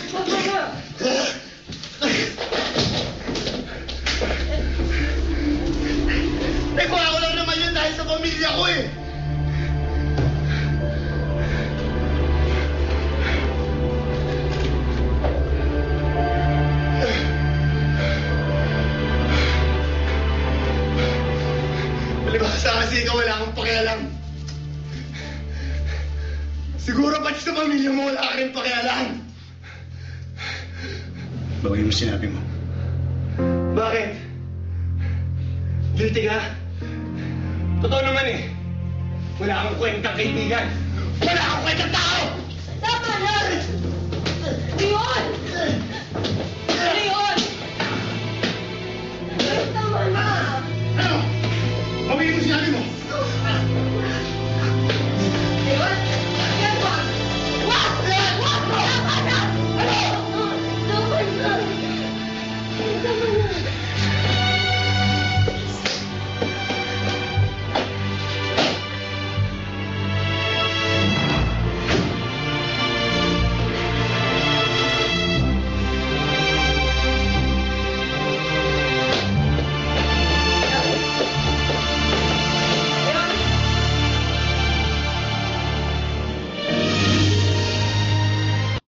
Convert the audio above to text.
Nagawa ko lang naman yun dahil sa pamilya ko eh! Palibasa kasi ikaw wala akong pakialam. Siguro pati sa pamilya mo wala ka rin pakialam. Bawain mo sinabi mo. Bakit? Guilty ka? Totoo naman eh. Wala akong kwentang kaibigan. Wala akong kwentang tao! Tama na!